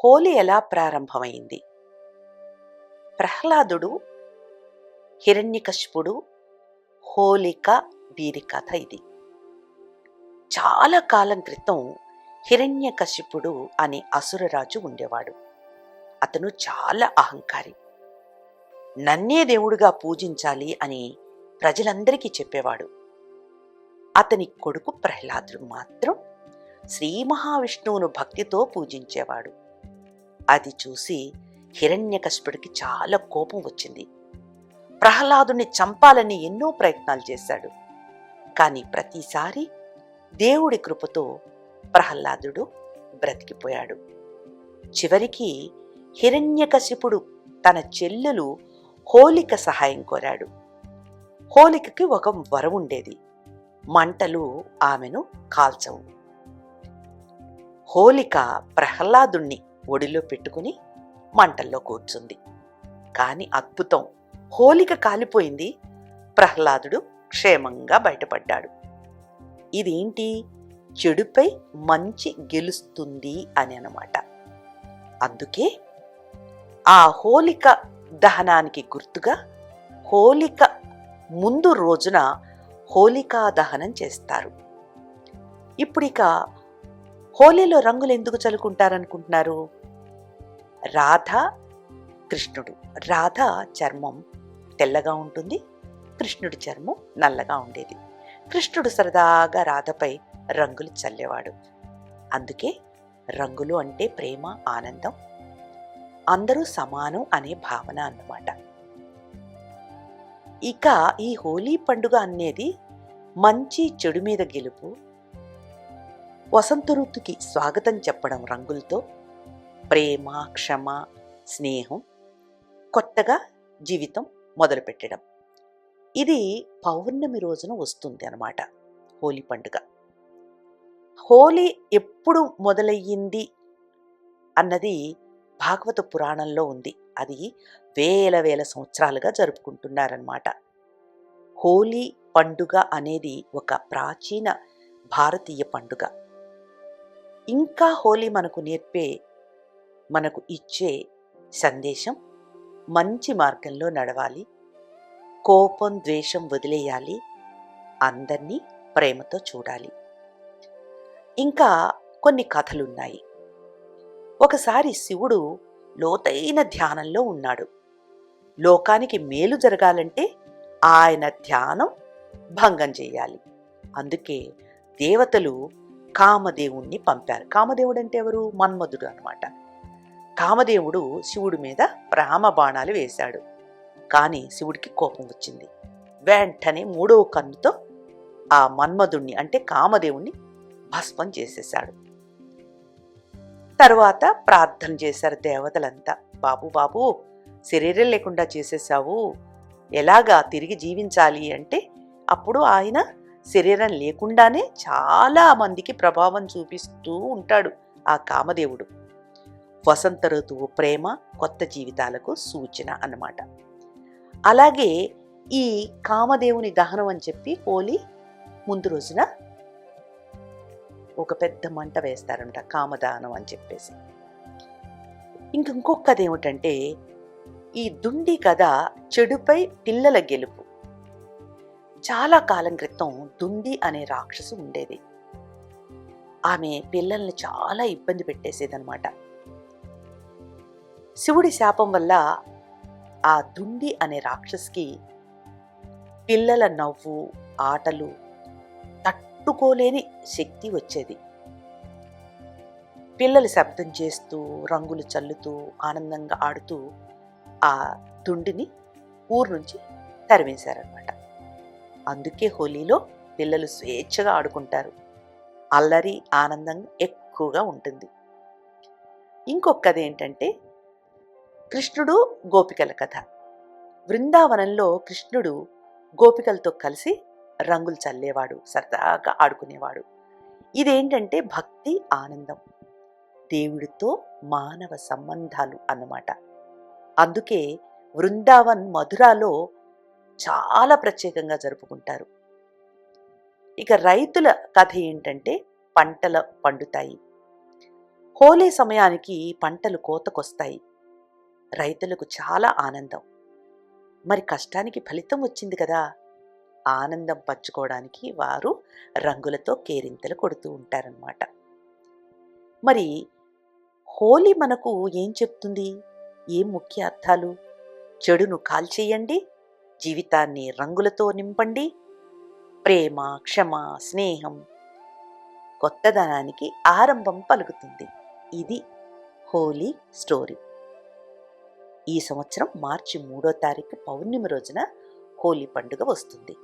హోలీ ఎలా ప్రారంభమైంది? ప్రహ్లాదుడు, హిరణ్యకశిపుడు, హోలిక వీరి కథ ఇది. చాలా కాలం క్రితం హిరణ్యకశిపుడు అనే అసురరాజు ఉండేవాడు. అతను చాలా అహంకారి. నన్నే దేవుడిగా పూజించాలి అని ప్రజలందరికీ చెప్పేవాడు. అతని కొడుకు ప్రహ్లాదుడు మాత్రం శ్రీ మహావిష్ణువును భక్తితో పూజించేవాడు. అది చూసి హిరణ్యకశిపుడికి చాలా కోపం వచ్చింది. ప్రహ్లాదుని చంపాలని ఎన్నో ప్రయత్నాలు చేశాడు. కానీ ప్రతిసారి దేవుడి కృపతో ప్రహ్లాదుడు బ్రతికిపోయాడు. చివరికి హిరణ్యకశిపుడు తన చెల్లెలు హోలిక సహాయం కోరాడు. హోలికకి ఒక వరం ఉండేది, మంటలు ఆమెను కాల్చవు. హోలిక ప్రహ్లాదుణ్ణి ఒడిలో పెట్టుకుని మంటల్లో కూర్చుంది. కాని అద్భుతం, హోలిక కాలిపోయింది. ప్రహ్లాదుడు క్షేమంగా బయటపడ్డాడు. ఇదేంటి? చెడుపై మంచి గెలుస్తుంది అని అన్నమాట. అందుకే ఆ హోలిక దహనానికి గుర్తుగా హోలిక ముందు రోజున హోలికా దహనం చేస్తారు. ఇప్పుడిక హోలీలో రంగులు ఎందుకు చల్లుకుంటారనుకుంటున్నారు? రాధ, కృష్ణుడు. రాధ చర్మం తెల్లగా ఉంటుంది, కృష్ణుడి చర్మం నల్లగా ఉండేది. కృష్ణుడు సరదాగా రాధపై రంగులు చల్లేవాడు. అందుకే రంగులు అంటే ప్రేమ, ఆనందం, అందరూ సమానం అనే భావన అన్నమాట. ఇక ఈ హోలీ పండుగ అనేది మంచి చెడు మీద గెలుపు, వసంత ఋతుకి స్వాగతం చెప్పడం రంగులతో, ప్రేమ, క్షమ, స్నేహం, కొత్తగా జీవితం మొదలుపెట్టడం. ఇది పౌర్ణమి రోజున వస్తుంది అన్నమాట హోలీ పండుగ. హోలీ ఎప్పుడు మొదలయ్యింది అన్నది భాగవత పురాణంలో ఉంది. అది వేల వేల సంవత్సరాలుగా జరుపుకుంటున్నారన్నమాట. హోలీ పండుగ అనేది ఒక ప్రాచీన భారతీయ పండుగ. ఇంకా హోలీ మనకు ఇచ్చే సందేశం మంచి మార్గంలో నడవాలి, కోపం, ద్వేషం వదిలేయాలి, అందరినీ ప్రేమతో చూడాలి. ఇంకా కొన్ని కథలున్నాయి. ఒకసారి శివుడు లోతైన ధ్యానంలో ఉన్నాడు. లోకానికి మేలు జరగాలంటే ఆయన ధ్యానం భంగం చేయాలి. అందుకే దేవతలు కామదేవుణ్ణి పంపారు. కామదేవుడు అంటే ఎవరు? మన్మధుడు అన్నమాట. కామదేవుడు శివుడి మీద రామబాణాలు వేశాడు. కానీ శివుడికి కోపం వచ్చింది. వెంటనే 3వ కన్నుతో ఆ మన్మధుణ్ణి అంటే కామదేవుణ్ణి భస్మం చేసేశాడు. తరువాత ప్రార్థన చేశారు దేవతలంతా. బాబు బాబు, శరీరం లేకుండా చేసేసావు, ఎలాగా తిరిగి జీవించాలి అంటే అప్పుడు ఆయన శరీరం లేకుండానే చాలా మందికి ప్రభావం చూపిస్తూ ఉంటాడు ఆ కామదేవుడు. వసంత ఋతువు, ప్రేమ, కొత్త జీవితాలకు సూచన అన్నమాట. అలాగే ఈ కామదేవుని దహనం అని చెప్పి హోలీ ముందు రోజున ఒక పెద్ద మంట వేస్తారంట, కామదానం అని చెప్పేసి. ఇంకొకది ఏమిటంటే ఈ దుండి కథ, చెడుపై పిల్లల గెలుపు. చాలా కాలం క్రితం దుండి అనే రాక్షసు ఉండేది. ఆమె పిల్లల్ని చాలా ఇబ్బంది పెట్టేసేదన్నమాట. శివుడి శాపం వల్ల ఆ దుండి అనే రాక్షసుకి పిల్లల నవ్వు, ఆటలు తట్టుకోలేని శక్తి వచ్చేది. పిల్లలు శబ్దం చేస్తూ, రంగులు చల్లుతూ, ఆనందంగా ఆడుతూ ఆ దుండిని ఊరు నుంచి తరిమేశారనమాట. అందుకే హోలీలో పిల్లలు స్వేచ్ఛగా ఆడుకుంటారు. అల్లరి, ఆనందం ఎక్కువగా ఉంటుంది. ఇంకొకది ఏంటంటే కృష్ణుడు గోపికల కథ. బృందావనంలో కృష్ణుడు గోపికలతో కలిసి రంగులు చల్లేవాడు, సరదాగా ఆడుకునేవాడు. ఇదేంటంటే భక్తి, ఆనందం, దేవుడితో మానవ సంబంధాలు అన్నమాట. అందుకే బృందావన్, మధురాలో చాలా ప్రత్యేకంగా జరుపుకుంటారు. ఇక రైతుల కథ ఏంటంటే పంటలు పండుతాయి. హోలీ సమయానికి పంటలు కోతకొస్తాయి. రైతులకు చాలా ఆనందం. మరి కష్టానికి ఫలితం వచ్చింది కదా! ఆనందం పంచుకోవడానికి వారు రంగులతో కేరింతలు కొడుతూ ఉంటారన్నమాట. మరి హోలీ మనకు ఏం చెప్తుంది? ఏం ముఖ్య అర్థాలు? చెడును కాల్చేయండి, జీవితాన్ని రంగులతో నింపండి, ప్రేమ, క్షమ, స్నేహం, కొత్తదనానికి ఆరంభం పలుకుతుంది. ఇది హోలీ స్టోరీ. ఈ సంవత్సరం మార్చి 3వ తారీఖు పౌర్ణమి రోజున హోలీ పండుగ వస్తుంది.